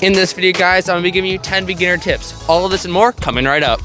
In this video, guys, I'm gonna be giving you 10 beginner tips. All of this and more coming right up.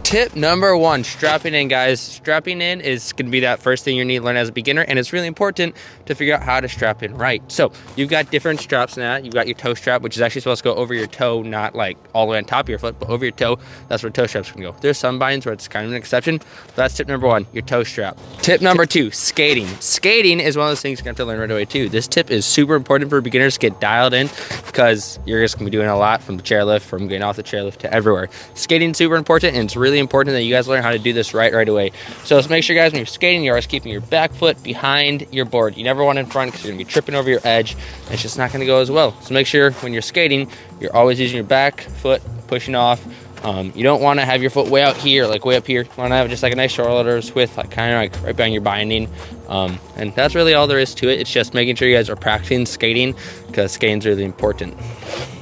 Tip number 1, strapping in, guys. Strapping in is gonna be that first thing you need to learn as a beginner, and it's really important to figure out how to strap in right. So you've got different straps now. You've got your toe strap, which is actually supposed to go over your toe, not like all the way on top of your foot, but over your toe. That's where toe straps can go. There's some bindings where it's kind of an exception, but that's tip number 1, your toe strap. Tip number 2, skating. Skating is one of those things you're gonna have to learn right away too. This tip is super important for beginners to get dialed in because you're just gonna be doing a lot from the chairlift, from getting off the chairlift to everywhere. Skating is super important, and it's really important that you guys learn how to do this right away. So let's make sure, guys, when you're skating, you're always keeping your back foot behind your board. You never want in front because you're gonna be tripping over your edge, and it's just not gonna go as well. So make sure when you're skating, you're always using your back foot, pushing off. You don't want to have your foot way out here, like way up here. You want to have just like a nice shoulders width, like kind of like right behind your binding. And that's really all there is to it. It's just making sure you guys are practicing skating because skating is really important.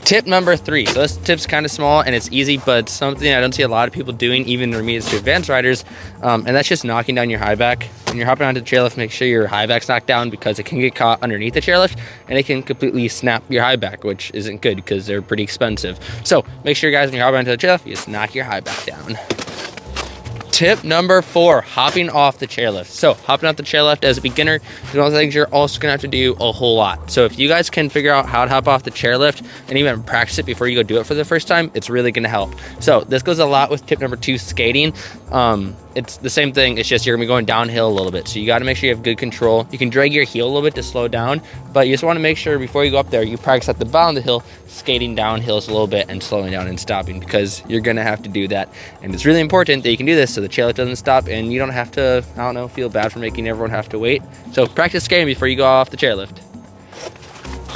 Tip number 3. So this tip's kind of small and it's easy, but something I don't see a lot of people doing, even intermediate to advanced riders, and that's just knocking down your high back. When you're hopping onto the chairlift, make sure your high back's knocked down because it can get caught underneath the chairlift and it can completely snap your high back, which isn't good because they're pretty expensive. So make sure, guys, when you're hopping onto the chairlift, you just knock your high back down. Tip number 4, hopping off the chairlift. So hopping off the chairlift as a beginner is one of the things you're also gonna have to do a whole lot. So if you guys can figure out how to hop off the chairlift and even practice it before you go do it for the first time, it's really gonna help. So this goes a lot with tip number 2, skating. It's the same thing, it's just you're gonna be going downhill a little bit. So you gotta make sure you have good control. You can drag your heel a little bit to slow down, but you just wanna make sure before you go up there, you practice at the bottom of the hill, skating down hills a little bit and slowing down and stopping, because you're gonna have to do that. And it's really important that you can do this so the chairlift doesn't stop and you don't have to, I don't know, feel bad for making everyone have to wait. So practice skating before you go off the chairlift.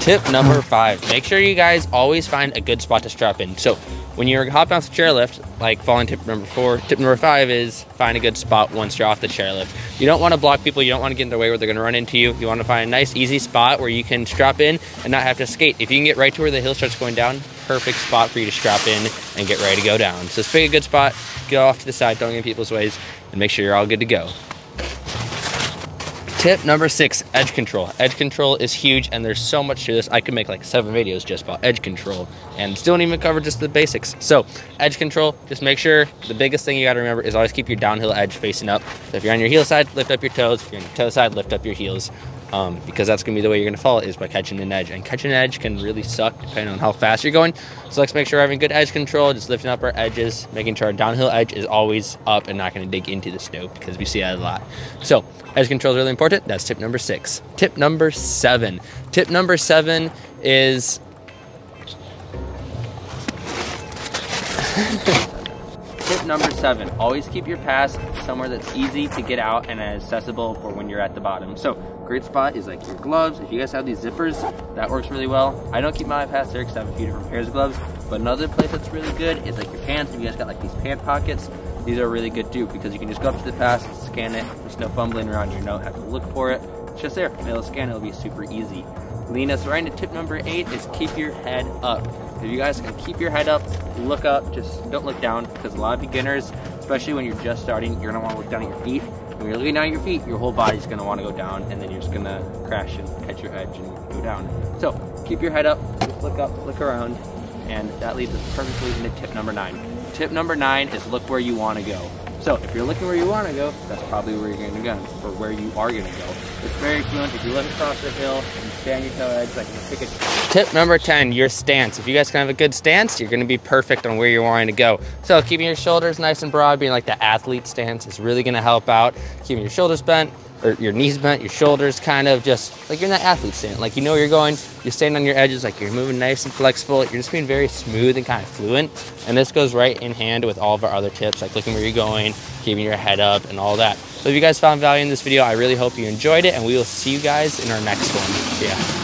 Tip number 5, make sure you guys always find a good spot to strap in. So when you're hopping off the chairlift, like following tip number 4, tip number 5 is find a good spot once you're off the chairlift. You don't want to block people, you don't want to get in their way where they're going to run into you. You want to find a nice easy spot where you can strap in and not have to skate. If you can get right to where the hill starts going down, perfect spot for you to strap in and get ready to go down. So just pick a good spot, go off to the side, don't get in people's ways, and make sure you're all good to go. Tip number 6, edge control. Edge control is huge, and there's so much to this. I could make like 7 videos just about edge control and still don't even cover just the basics. So edge control, just make sure the biggest thing you got to remember is always keep your downhill edge facing up. So if you're on your heel side, lift up your toes. If you're on your toe side, lift up your heels. Because that's gonna be the way you're gonna fall, is by catching an edge, and catching an edge can really suck depending on how fast you're going. So let's make sure we're having good edge control, just lifting up our edges, making sure our downhill edge is always up and not gonna dig into the snow, because we see that a lot. So edge control is really important. That's tip number 6. Tip number 7. Tip number 7 is tip number 7, always keep your pass somewhere that's easy to get out and accessible for when you're at the bottom. So great spot is like your gloves. If you guys have these zippers, that works really well. I don't keep my pass there because I have a few different pairs of gloves, but another place that's really good is like your pants. If you guys got like these pant pockets, these are really good too, because you can just go up to the pass, scan it. There's no fumbling around your note, have to look for it. It's just there, and it'll scan, it'll be super easy. Lead us right into tip number 8 is keep your head up. If you guys can keep your head up, look up, just don't look down, because a lot of beginners, especially when you're just starting, you're gonna wanna look down at your feet. When you're looking down at your feet, your whole body's gonna wanna go down, and then you're just gonna crash and catch your edge and go down. So keep your head up, just look up, look around, and that leads us perfectly into tip number 9. Tip number 9 is look where you wanna go. So if you're looking where you wanna go, that's probably where you're gonna go, or where you are gonna go. It's very fluent. If you look across the hill and stay on your toe edge, like you pick a... Tip number 10, your stance. If you guys can have a good stance, you're gonna be perfect on where you're wanting to go. So keeping your shoulders nice and broad, being like the athlete stance, is really gonna help out. Keeping your shoulders bent, or your knees bent, your shoulders kind of just like you're in that athlete stance. Like you know where you're going, you're staying on your edges, like you're moving nice and flexible. You're just being very smooth and kind of fluent. And this goes right in hand with all of our other tips, like looking where you're going, keeping your head up, and all that. So if you guys found value in this video, I really hope you enjoyed it, and we will see you guys in our next one. Yeah.